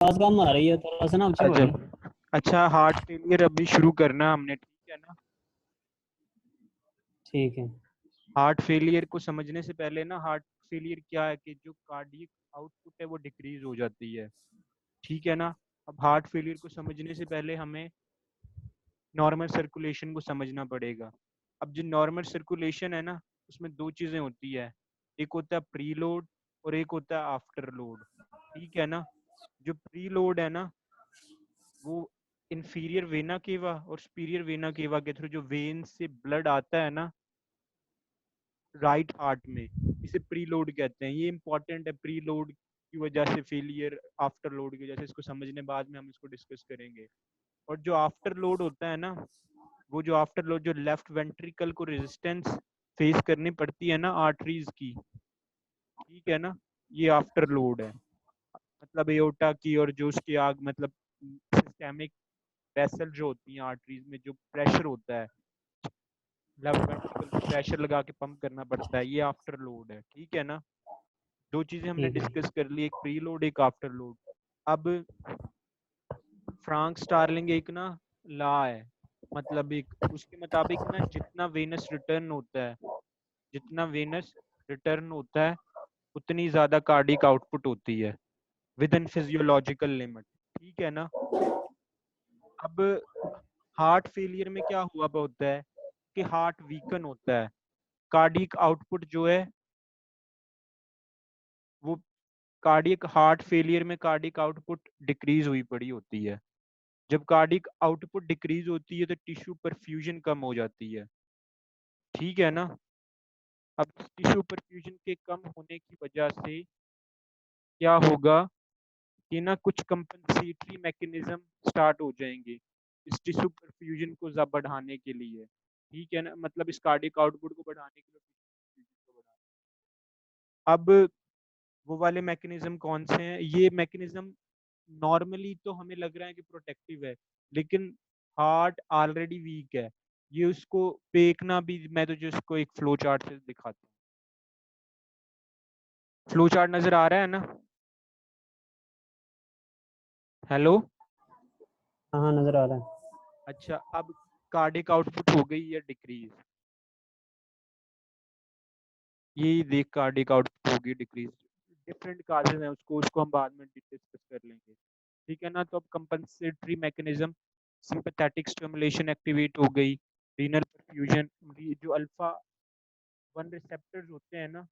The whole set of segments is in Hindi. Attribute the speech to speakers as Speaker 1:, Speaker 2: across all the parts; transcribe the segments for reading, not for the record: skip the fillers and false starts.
Speaker 1: आवाज कम आ रही है, थोड़ा सा ना ऊंची बोलिए।
Speaker 2: अजब। अच्छा, हार्ट फेलियर अभी शुरू करना है हमने, ठीक है ना।
Speaker 1: ठीक है।
Speaker 2: हार्ट फेलियर को समझने से पहले ना, हार्ट फेलियर क्या है कि जो कार्डियक आउटपुट है वो डिक्रीज हो जाती है, ठीक है ना। अब हार्ट फेलियर को समझने से पहले हमें नॉर्मल सर्कुलेशन को समझना पड़ेगा। अब जो नॉर्मल सर्कुलेशन है ना, उसमें दो चीज़ें होती है। एक होता है प्री लोड और एक होता है आफ्टर लोड, ठीक है ना। जो प्री लोड है ना, वो इंफीरियर वेना केवा और सुपीरियर वेना केवा के थ्रू जो वेन से ब्लड आता है ना राइट हार्ट में, इसे प्री लोड कहते हैं। ये इंपॉर्टेंट है, प्री लोड की वजह से फेलियर, आफ्टर लोड की वजह से, इसको समझने बाद में हम इसको डिस्कस करेंगे। और जो आफ्टर लोड होता है ना, वो जो आफ्टर लोड, जो लेफ्ट वेंट्रिकल को रेजिस्टेंस फेस करनी पड़ती है ना आर्टरीज की, ठीक है ना, ये आफ्टर लोड है। मतलब एओर्टा की और जो उसकी आग मतलब सिस्टेमिक वेसल जो होती हैं आर्टरीज में, जो प्रेशर होता है, लेफ्ट वेंट्रिकल को प्रेशर लगा के पंप करना पड़ता है, ये आफ्टर लोड है, ठीक है ना। दो चीजें हमने
Speaker 1: ठीक है।
Speaker 2: डिस्कस कर ली, एक प्री लोड एक आफ्टर लोड। अब फ्रांक स्टार्लिंग एक ना लॉ है, मतलब एक उसके मुताबिक ना, जितना वेनस रिटर्न होता है, जितना वेनस रिटर्न होता है उतनी ज्यादा कार्डिक आउटपुट होती है विद इन फिजियोलॉजिकल लिमिट, ठीक है ना। अब हार्ट फेलियर में क्या हुआ होता है कि हार्ट वीकन होता है, कार्डिक आउटपुट जो है वो, कार्डियक हार्ट फेलियर में कार्डिक आउटपुट डिक्रीज हुई पड़ी होती है। जब कार्डिक आउटपुट डिक्रीज होती है तो टिश्यू परफ्यूजन कम हो जाती है, ठीक है ना। अब टिश्यू परफ्यूजन के कम होने की वजह से क्या होगा कि ना कुछ कंपनसेटरी मैकेनिज्म स्टार्ट हो जाएंगे इस टिश्यू परफ्यूजन को बढ़ाने के लिए, ठीक है ना, मतलब इस कार्डिक आउटपुट को बढ़ाने के लिए tissue perfusion को अब वो वाले मैकेनिज्म कौन से हैं? ये मैकेनिज्म नॉर्मली तो हमें लग रहा है कि प्रोटेक्टिव है, लेकिन हार्ट ऑलरेडी वीक है। ये उसको देखना भी, मैं तो जिसको एक फ्लो चार्ट से दिखाता हूँ। फ्लो चार्ट नजर आ रहा है ना? हेलो।
Speaker 1: हाँ हाँ, नजर आ रहा है।
Speaker 2: अच्छा, अब कार्डिक आउटपुट हो गई है डिक्रीज, यही देख कार्डिक आउटपुट होगी डिक्रीज। डिफरेंट काजेज हैं, उसको उसको हम बाद में डिस्कस कर लेंगे, ठीक है ना। तो अब compensatory mechanism, sympathetic stimulation activate हो गई, रीनल परफ्यूजन, जो अल्फा वन रिसेप्टर्स होते हैं ना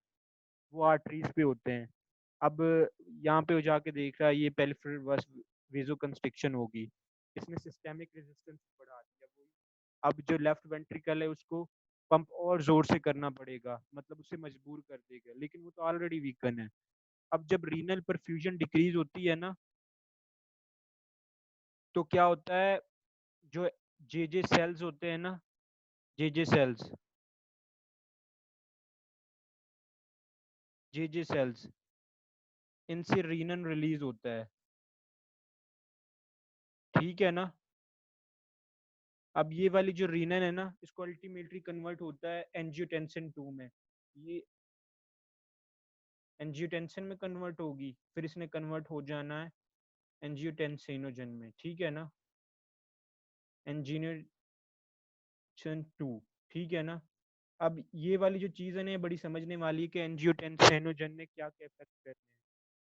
Speaker 2: वो आर्टरीज पे होते हैं। अब यहाँ पे जाके देख रहा है ये पेरिफेरल वेजो कंस्ट्रिक्शन होगी, इसने सिस्टेमिक रेजिस्टेंस बढ़ा दिया। वो अब जो लेफ्ट वेंट्रिकल है उसको पंप और जोर से करना पड़ेगा, मतलब उसे मजबूर कर देगा, लेकिन वो तो ऑलरेडी वीकन है। अब जब रीनल परफ्यूजन डिक्रीज होती है ना, तो क्या होता है, जो जे सेल्स होते हैं ना, जे सेल्स, जे सेल्स, इनसे रीनन रिलीज होता है, ठीक है ना। अब ये वाली जो रीनन है ना, इसको अल्टीमेटली कन्वर्ट होता है एंजियोटेंसिन 2 में। ये एंजियोटेंसिन में कन्वर्ट होगी, फिर इसने कन्वर्ट हो जाना है एंजियोटेंसिनोजन में, ठीक है ना, एंजियोटेंसिन 2, ठीक है ना। अब ये वाली जो चीज़ है ना, ये बड़ी समझने वाली है कि एंजियोटेंसिनोजन ने क्या क्या इफेक्ट करने हैं।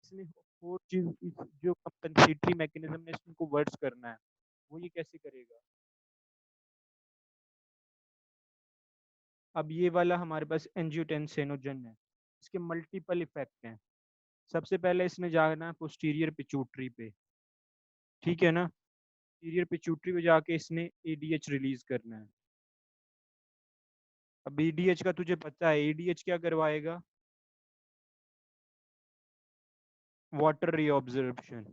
Speaker 2: इसने और चीज, जो कंपनसेटरी मैकेनिज्म है इसको वर्ड्स करना है, वो ये कैसे करेगा। अब ये वाला हमारे पास एंजियोटेंसिनोजन है, इसके मल्टीपल इफेक्ट हैं। सबसे पहले इसने जाना है पोस्टीरियर पिट्यूटरी पे, ठीक है ना। पोस्टीरियर पिट्यूटरी पे जाके इसने एडीएच रिलीज करना है। अब एडीएच का तुझे पता है, एडीएच क्या करवाएगा, वाटर रीअब्जॉर्प्शन।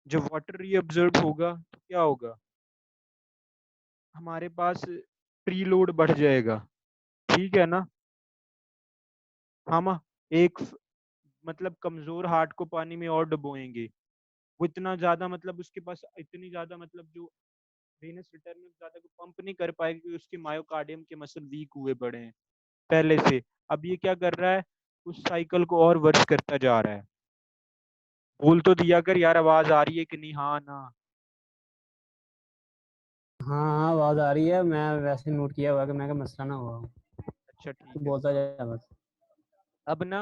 Speaker 2: जब वाटर रीअब्जॉर्ब होगा तो क्या होगा, हमारे पास प्रीलोड बढ़ जाएगा, ठीक है ना। हम एक मतलब कमजोर हार्ट को पानी में और डुबोएंगे, वो इतना ज्यादा मतलब उसके पास इतनी ज्यादा मतलब जो वेनस रिटर्न में ज्यादा को पंप नहीं कर पाएगी, क्योंकि उसके मायोकार्डियम के मसल वीक हुए पड़े हैं पहले से। अब ये क्या कर रहा है, उस साइकिल को और वर्स करता जा रहा है। बोल तो दिया कर यार, आवाज आ रही है कि नहीं? हाँ ना।
Speaker 1: हाँ हाँ, आवाज आ रही है। मैं वैसे नोट किया हुआ है कि मैं क्या मसला ना हुआ।
Speaker 2: अच्छा
Speaker 1: तू
Speaker 2: ठीक है।
Speaker 1: बोलता जाए बस।
Speaker 2: अब ना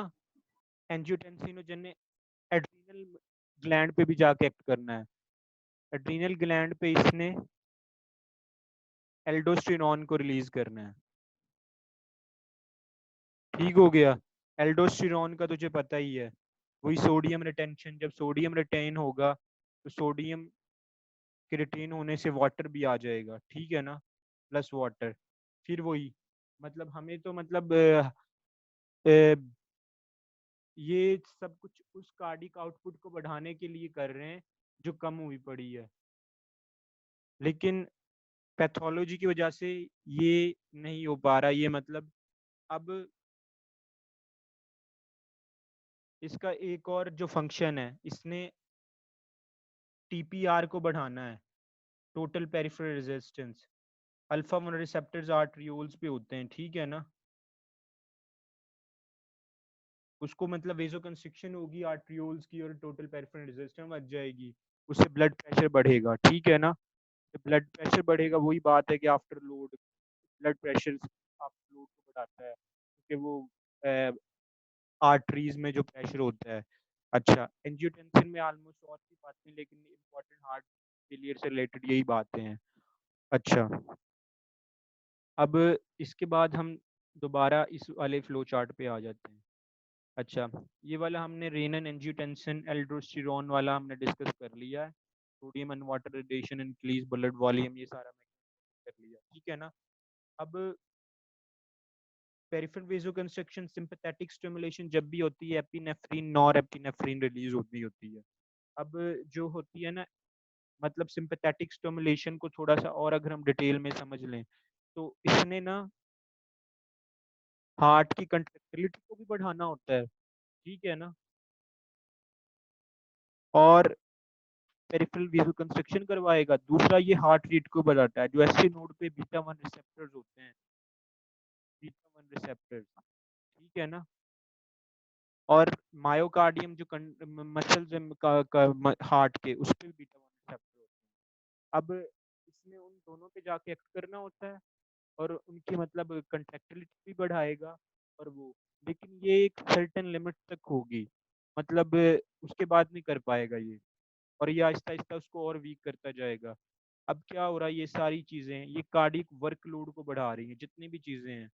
Speaker 2: एंजियोटेंसिनोजन ने एड्रीनल ग्लैंड पे भी जाके एक्ट करना है। एड्रीनल ग्लैंड पे इसने एल्डोस्टेरोन को रिलीज करना है। ठीक हो गया। एल्डोस्टेरोन का तुझे पता ही है, वही सोडियम रिटेंशन। जब सोडियम रिटेन होगा तो सोडियम के रिटेन होने से वाटर भी आ जाएगा, ठीक है ना, प्लस वाटर। फिर वही मतलब हमें तो मतलब अ, ये सब कुछ उस कार्डिक आउटपुट को बढ़ाने के लिए कर रहे हैं जो कम हुई पड़ी है, लेकिन पैथोलॉजी की वजह से ये नहीं हो पा रहा। ये मतलब अब इसका एक और जो फंक्शन है, इसने टीपीआर को बढ़ाना है, total peripheral resistance. Alpha 1 receptors arterioles पे होते हैं, ठीक है ना। उसको मतलब वेसोकंस्ट्रिक्शन होगी आर्ट्रियोल्स की और टोटल पेरिफेरल रेजिस्टेंस बढ़ जाएगी, उससे ब्लड प्रेशर बढ़ेगा, ठीक है ना। ब्लड प्रेशर बढ़ेगा, वही बात है कि after load blood pressure after load को बढ़ाता है, क्योंकि वो आर्टरीज में जो प्रेशर होता है। अच्छा, एंजियोटेंसिन में ऑलमोस्ट और भी बातें, लेकिन इम्पोर्टेंट हार्ट फेलियर से रिलेटेड यही बातें हैं। अच्छा, अब इसके बाद हम दोबारा इस वाले फ्लो चार्ट पे आ जाते हैं। अच्छा, ये वाला हमने रेनन एंजियोटेंसिन एल्डोस्टेरोन वाला हमने डिस्कस कर लिया है। Sodium and water relation, increase blood volume, ये सारा मैंने कर लिया, ठीक है ना। अब पेरिफेरल वेसोकंस्ट्रिक्शन, सिंपैथेटिक स्टिमुलेशन जब भी होती है, एपिनेफ्रीन नॉर एपिनेफ्रीन रिलीज होती होती है। अब जो होती है ना, मतलब सिंपैथेटिक स्टिमुलेशन को थोड़ा सा और अगर हम डिटेल में समझ लें तो इसने ना हार्ट की कंट्रैक्टिलिटी को भी बढ़ाना होता है, ठीक है ना, और पेरिफेरल वेसोकंस्ट्रिक्शन करवाएगा। दूसरा, ये हार्ट रेट को बढ़ाता है। जो एससी नोड पे बीटा 1 रिसेप्टर्स होते हैं, बीटा 1 रिसेप्टर्स, ठीक है ना, और मायोकार्डियम जो मसल्स हार्ट के, उस पे बीटा 1 रिसेप्टर होते हैं। अब इसने उन दोनों पे जाके एक्ट करना होता है और उनकी मतलब कंट्रैक्टिलिटी भी बढ़ाएगा और वो, लेकिन ये एक सर्टेन लिमिट तक होगी, मतलब उसके बाद नहीं कर पाएगा ये, और ये आहिस्ता आहिस्ता उसको और वीक करता जाएगा। अब क्या हो रहा है, ये सारी चीजें ये कार्डिक वर्कलोड को बढ़ा रही हैं, जितनी भी चीजें हैं।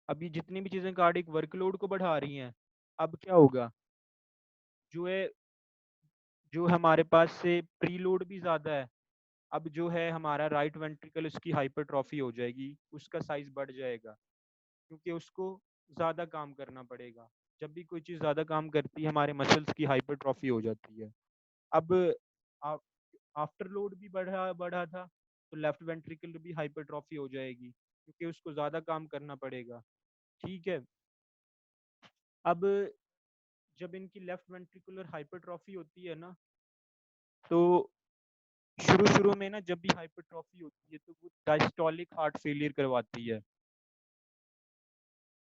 Speaker 2: अब ये जितनी भी चीजें कार्डिक वर्कलोड को बढ़ा रही हैं, अब क्या होगा, जो है, जो हमारे पास से प्रीलोड भी ज्यादा है, अब जो है हमारा राइट वेंट्रिकल, उसकी हाइपरट्रॉफी हो जाएगी, उसका साइज बढ़ जाएगा, क्योंकि उसको ज्यादा काम करना पड़ेगा। जब भी कोई चीज ज्यादा काम करती है, हमारे मसल्स की हाइपरट्रॉफी हो जाती है। अब आफ्टर लोड भी बढ़ा बढ़ा था, तो लेफ्ट वेंट्रिकल भी हाइपरट्रॉफी हो जाएगी, क्योंकि उसको ज्यादा काम करना पड़ेगा, ठीक है। अब जब इनकी लेफ्ट वेंट्रिकुलर हाइपरट्रॉफी होती है ना, तो शुरू शुरू में ना जब भी हाइपरट्रॉफी होती है तो वो डायस्टोलिक हार्ट फेलियर करवाती है,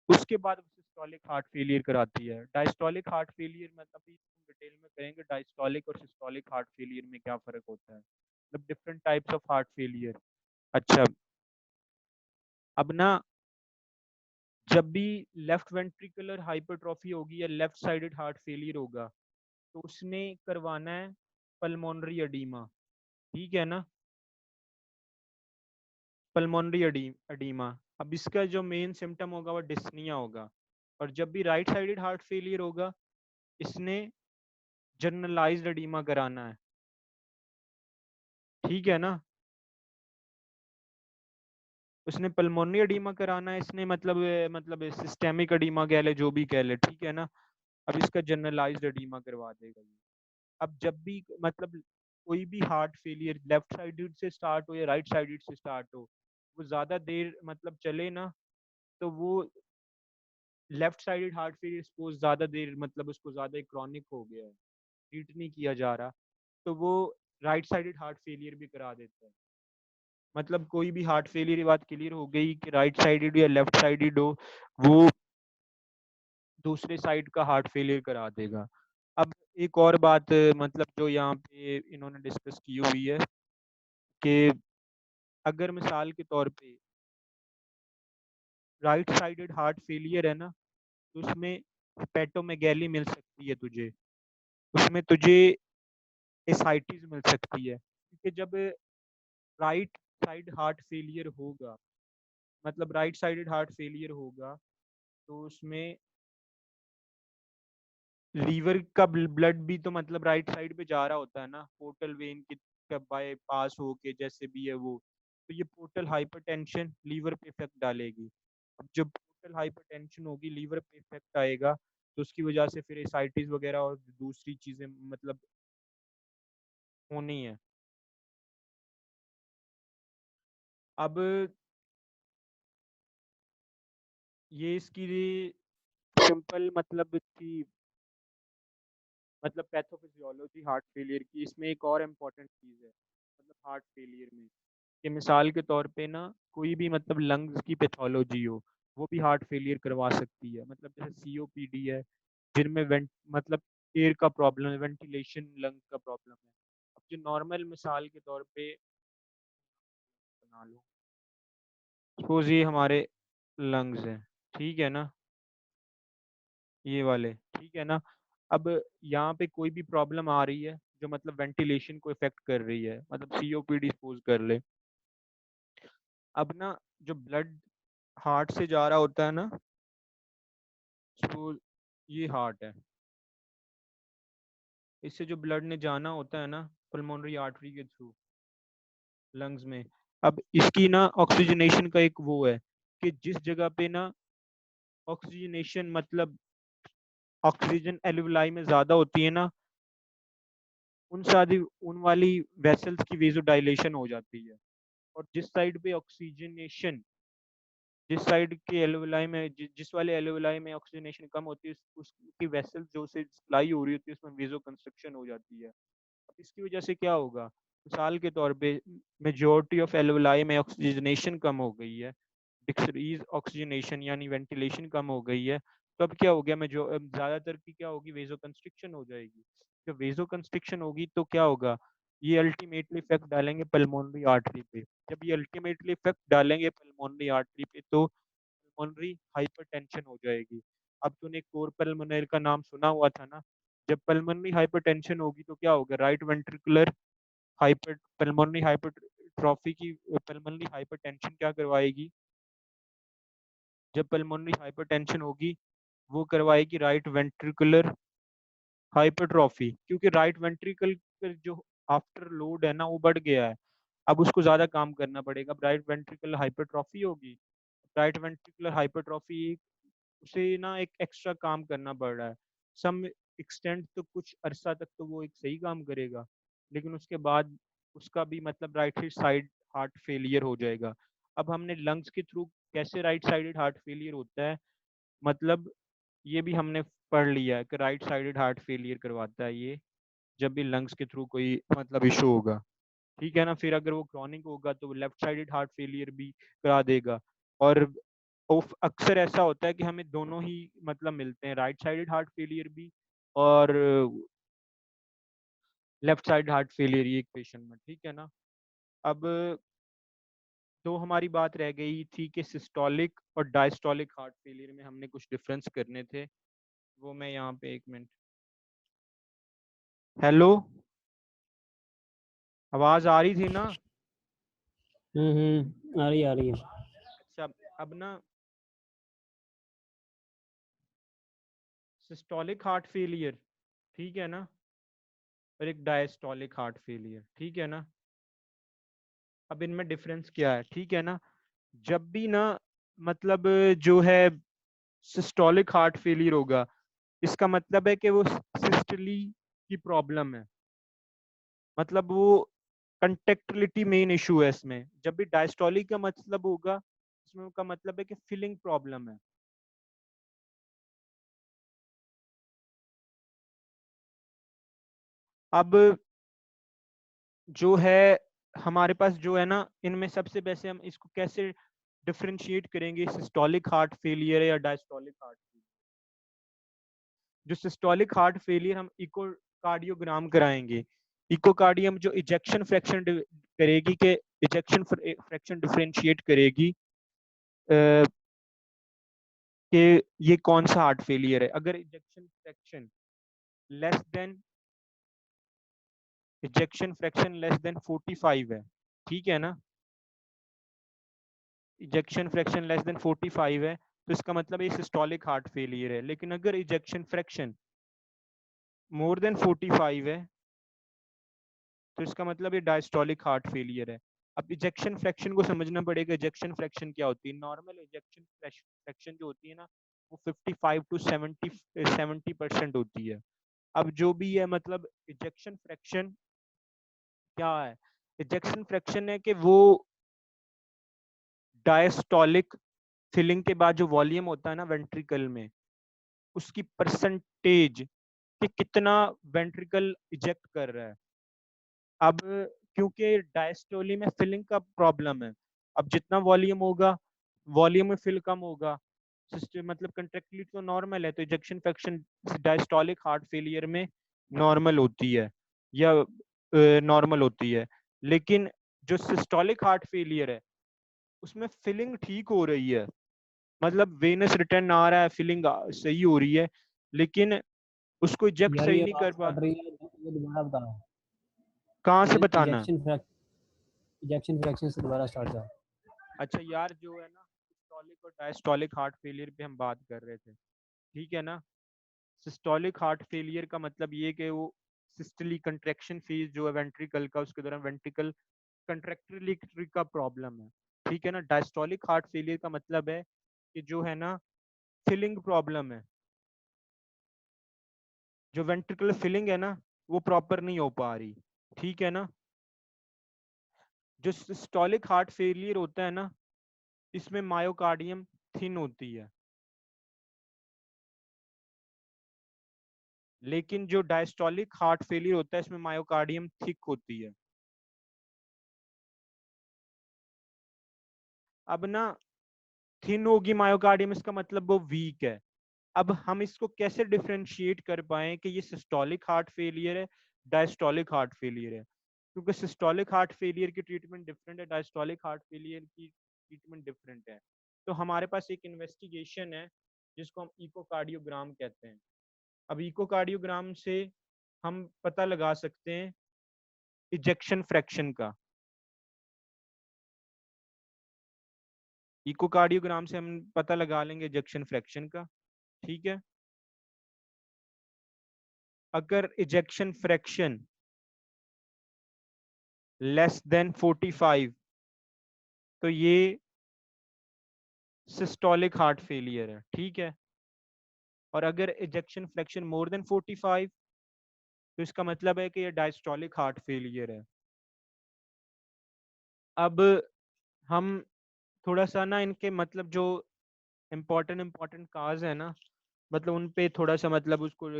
Speaker 2: उसके बाद वो सिस्टोलिक हार्ट फेलियर कराती है। डायस्टोलिक हार्ट फेलियर में अभी हम डिटेल में करेंगे, डायस्टोलिक और सिस्टोलिक हार्ट फेलियर में क्या फर्क होता है, मतलब different types of heart failure. अच्छा, अब ना जब भी लेफ्ट वेंट्रिकुलर हाइपरट्रॉफी होगी या लेफ्ट साइडेड हार्ट फेलियर होगा, तो उसने करवाना है पल्मोनरी एडीमा, ठीक है ना, पल्मोनरी एडीमा। अब इसका जो मेन सिम्टम होगा वो डिस्निया होगा। और जब भी राइट साइडेड हार्ट फेलियर होगा, इसने जनरलाइज्ड एडीमा कराना है, ठीक है ना। उसने पल्मोनरी एडीमा कराना है, इसने मतलब सिस्टेमिक एडीमा कह ले, जो भी कह ले, ठीक है ना। अब इसका जनरलाइज्ड एडीमा करवा देगा ये। अब जब भी मतलब कोई भी हार्ट फेलियर लेफ्ट साइडेड से स्टार्ट हो या राइट साइडेड से स्टार्ट हो, वो ज्यादा देर मतलब चले ना, तो वो left sided heart failure suppose ज्यादा देर मतलब उसको ज्यादा क्रॉनिक हो गया है, ट्रीट नहीं किया जा रहा, तो वो राइट साइडेड हार्ट फेलियर भी करा देता है। मतलब कोई भी हार्ट फेलियर, की बात क्लियर हो गई कि राइट साइडेड या लेफ्ट साइडेड हो, वो दूसरे साइड का हार्ट फेलियर करा देगा। एक और बात मतलब जो यहाँ पे इन्होंने डिस्कस की हुई है कि अगर मिसाल के तौर पे राइट साइडेड हार्ट फेलियर है ना, तो उसमें हेपेटोमेगैली मिल सकती है तुझे, उसमें तुझे एसाइटिस मिल सकती है, क्योंकि जब राइट साइड हार्ट फेलियर होगा, मतलब राइट साइडेड हार्ट फेलियर होगा, तो उसमें लीवर का ब्लड भी तो मतलब राइट साइड पे जा रहा होता है ना, पोर्टल वेन की बाय पास हो के जैसे भी है वो, तो ये पोर्टल हाइपरटेंशन लीवर पे इफेक्ट डालेगी। अब जब पोर्टल हाइपरटेंशन होगी, लीवर पे इफेक्ट आएगा, तो उसकी वजह से फिर एसाइटिस वगैरह और दूसरी चीजें मतलब होनी है। अब ये इसकी सिंपल मतलब थी, मतलब पैथोफिजियोलॉजी हार्ट फेलियर की। इसमें एक और इम्पोर्टेंट चीज़ है मतलब हार्ट फेलियर में, कि मिसाल के तौर पे ना कोई भी मतलब लंग्स की पैथोलॉजी हो, वो भी हार्ट फेलियर करवा सकती है। मतलब जैसे सीओपीडी है, जिनमें मतलब एयर का प्रॉब्लम है, वेंटिलेशन लंग का प्रॉब्लम है। अब जो नॉर्मल मिसाल के तौर पे बना लो, सपोज ये हमारे लंग्स हैं, ठीक है ना, ये वाले, ठीक है ना। अब यहाँ पे कोई भी प्रॉब्लम आ रही है जो मतलब वेंटिलेशन को इफेक्ट कर रही है, मतलब सीओपीडी सपोज कर ले। अब ना जो ब्लड हार्ट से जा रहा होता है ना, सपोज ये हार्ट है, इससे जो ब्लड ने जाना होता है ना पल्मोनरी आर्टरी के थ्रू लंग्स में। अब इसकी ना ऑक्सीजनेशन का एक वो है कि जिस जगह पे ना ऑक्सीजनेशन मतलब ऑक्सीजन एल्विलाई में ज्यादा होती है ना, उन वाली वेसल्स की वेजोडाइलेशन हो जाती है। और जिस साइड पे ऑक्सीजनेशन, जिस साइड के एल्वेलाई में जिस वाले एल्वेलाई में ऑक्सीजनेशन कम होती है, उसकी वेसल जो से सप्लाई हो रही होती है उसमें वेजो कंस्ट्रक्शन हो जाती है। अब इसकी वजह से क्या होगा, मिसाल के तौर पे मेजोरिटी ऑफ एल्वेलाई में ऑक्सीजनेशन कम हो गई है, डिक्रीज ऑक्सीजनेशन यानी वेंटिलेशन कम हो गई है, तो अब क्या हो गया, मैं जो ज्यादातर की क्या होगी, वेजो कंस्ट्रिक्शन हो जाएगी। जब वेजो कंस्ट्रिक्शन होगी तो क्या होगा, ये अल्टीमेटली इफेक्ट डालेंगे पल्मोनरी आर्टरी पे। जब ये अल्टीमेटली इफेक्ट डालेंगे पल्मोनरी आर्टरी पे तो पल्मोनरी हाइपरटेंशन हो जाएगी। अब तूने कोर पल्मोनरी का नाम सुना हुआ था ना, जब पल्मोनरी हाइपरटेंशन होगी तो क्या होगा, right ventricular hyper pulmonary hypertrophy की पल्मोनरी हाइपरटेंशन क्या करवाएगी, जब पल्मोनरी हाइपरटेंशन होगी वो करवाएगी राइट वेंट्रिकुलर हाइपरट्रॉफी, क्योंकि राइट वेंट्रिकल जो आफ्टर लोड है ना वो बढ़ गया है, अब उसको ज्यादा काम करना पड़ेगा। अब राइट वेंट्रिकल हाइपरट्रॉफी होगी, राइट वेंट्रिकुलर हाइपरट्रॉफी उसे ना एक एक्स्ट्रा काम करना पड़ रहा है। सम एक्सटेंट तो कुछ अरसा तक तो वो एक सही काम करेगा, लेकिन उसके बाद उसका भी मतलब राइट साइड हार्ट फेलियर हो जाएगा। अब हमने लंग्स के थ्रू कैसे राइट साइडेड हार्ट फेलियर होता है, मतलब ये भी हमने पढ़ लिया है कि राइट साइडेड हार्ट फेलियर करवाता है ये जब भी लंग्स के थ्रू कोई मतलब इशू होगा, ठीक है ना। फिर अगर वो क्रॉनिक होगा तो लेफ्ट साइडेड हार्ट फेलियर भी करा देगा। और अक्सर ऐसा होता है कि हमें दोनों ही मतलब मिलते हैं, राइट साइडेड हार्ट फेलियर भी और लेफ्ट साइड हार्ट फेलियर एक पेशेंट में, ठीक है ना। अब तो हमारी बात रह गई थी कि सिस्टोलिक और डायस्टोलिक हार्ट फेलियर में हमने कुछ डिफरेंस करने थे, वो मैं यहाँ पे एक मिनट। हेलो, आवाज आ रही थी ना।
Speaker 1: आ रही है, आ रही है।
Speaker 2: अच्छा, अब ना सिस्टोलिक हार्ट फेलियर, ठीक है ना, और एक डायस्टोलिक हार्ट फेलियर, ठीक है ना। अब इनमें डिफरेंस क्या है, ठीक है ना। जब भी ना मतलब जो है सिस्टोलिक हार्ट फेलियर होगा, इसका मतलब है कि वो सिस्टली की प्रॉब्लम है, मतलब वो कंटेक्टिलिटी मेन इशू है इसमें। जब भी डायस्टोलिक का मतलब होगा, इसमें का मतलब है कि फिलिंग प्रॉब्लम है। अब जो है हमारे पास जो है ना, इनमें सबसे वैसे हम इसको कैसे डिफरेंशिएट करेंगे, सिस्टोलिक हार्ट फेलियर है या डायस्टोलिक हार्ट फेलियर। जो सिस्टोलिक हार्ट फेलियर हम इको कार्डियोग्राम कराएंगे। इकोकार्डियम जो इजेक्शन फ्रैक्शन करेगी कि इजेक्शन फ्रैक्शन डिफरेंशिएट करेगी कि ये कौन सा हार्ट फेलियर है। अगर इजेक्शन फ्रैक्शन लेस देन 45 है, ठीक है ना, इजेक्शन फ्रैक्शन लेस देन 45 है तो इसका मतलब ये सिस्टोलिक हार्ट फेलियर है। लेकिन अगर इजेक्शन फ्रैक्शन मोर देन 45 है तो इसका मतलब ये डायस्टोलिक हार्ट फेलियर है। अब इजेक्शन फ्रैक्शन को समझना पड़ेगा। इजेक्शन फ्रैक्शन क्या होती है? नॉर्मल इजेक्शन फ्रैक्शन जो होती है ना वो 55 टू 70% होती है। अब जो भी है मतलब इजेक्शन फ्रैक्शन क्या है? इजेक्शन फ्रैक्शन है कि वो डायस्टोलिक फिलिंग के बाद जो वॉल्यूम होता है ना वेंट्रिकल में, उसकी परसेंटेज कि कितना वेंट्रिकल इजेक्ट कर रहा है। अब क्योंकि डायस्टोली में फिलिंग का प्रॉब्लम है, अब जितना वॉल्यूम होगा वॉल्यूम में फिल कम होगा, सिस्टम मतलब कंट्रैक्टिलिटी तो नॉर्मल है, तो ejection fraction diastolic heart failure में नॉर्मल होती है या नॉर्मल होती है। लेकिन जो सिस्टोलिक हार्ट फेलियर है उसमें फिलिंग ठीक हो रही है, मतलब वेनस रिटर्न आ रहा है, फिलिंग सही हो रही है, लेकिन उसको इजेक्ट
Speaker 1: यार
Speaker 2: सही
Speaker 1: ये
Speaker 2: नहीं कर
Speaker 1: बात
Speaker 2: पा।
Speaker 1: कट रही है, ये दोबारा बताओ।
Speaker 2: कहाँ से
Speaker 1: ये
Speaker 2: बताना?
Speaker 1: इजेक्शन फ्रैक्शन से दोबारा स्टार्ट करो।
Speaker 2: अच्छा यार जो है ना सिस्टोलिक और डायस्टोलिक हार्ट फेलियर पे हम बात कर रहे थे, ठीक है ना। सिस्टोलिक हार्ट फेलियर का मतलब ये कि वो सिस्टली कंट्रैक्शन फेज जो है वेंट्रिकल का, उसके दौरान वेंट्रिकल कंट्रैक्टिलिटी का प्रॉब्लम है, ठीक है ना। डायस्टोलिक हार्ट फेलियर का मतलब है कि जो है ना फिलिंग प्रॉब्लम है, जो वेंट्रिकुलर फिलिंग है ना वो प्रॉपर नहीं हो पा रही, ठीक है ना। जो सिस्टोलिक हार्ट फेलियर होता है ना इसमें मायोकार्डियम थिन होती है, लेकिन जो डायस्टोलिक हार्ट फेलियर होता है इसमें मायोकार्डियम थिक होती है। अब ना थिन होगी मायोकार्डियम इसका मतलब वो वीक है। अब हम इसको कैसे डिफरेंशिएट कर पाए कि ये सिस्टोलिक हार्ट फेलियर है डायस्टोलिक हार्ट फेलियर है? क्योंकि सिस्टोलिक हार्ट फेलियर की ट्रीटमेंट डिफरेंट है, डायस्टोलिक हार्ट फेलियर की ट्रीटमेंट डिफरेंट है। तो हमारे पास एक इन्वेस्टिगेशन है जिसको हम इकोकार्डियोग्राम कहते हैं। अब इकोकार्डियोग्राम से हम पता लगा सकते हैं इजेक्शन फ्रैक्शन का। इकोकार्डियोग्राम से हम पता लगा लेंगे इजेक्शन फ्रैक्शन का, ठीक है। अगर इजेक्शन फ्रैक्शन लेस देन 45 तो ये सिस्टोलिक हार्ट फेलियर है, ठीक है। और अगर इजेक्शन फ्रैक्शन मोर देन 45 तो इसका मतलब है कि ये डायस्टोलिक हार्ट फेलियर है। अब हम थोड़ा सा ना इनके मतलब जो इम्पोर्टेंट काज है ना, मतलब उन पे थोड़ा सा मतलब उसको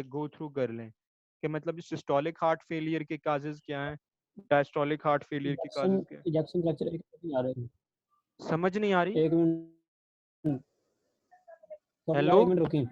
Speaker 2: गो थ्रू कर लें कि मतलब सिस्टोलिक हार्ट फेलियर के काजेज क्या हैं, डायस्टोलिक हार्ट फेलियर के
Speaker 1: इजेक्शन
Speaker 2: काजेज क्या हैं।
Speaker 1: इजेक्शन फ्रैक्चर एक मिनट नहीं आ रही।
Speaker 2: समझ नहीं आ रही?
Speaker 1: एक मिनट, सर
Speaker 2: हेलो,
Speaker 1: यार एक मिनट रुकिए।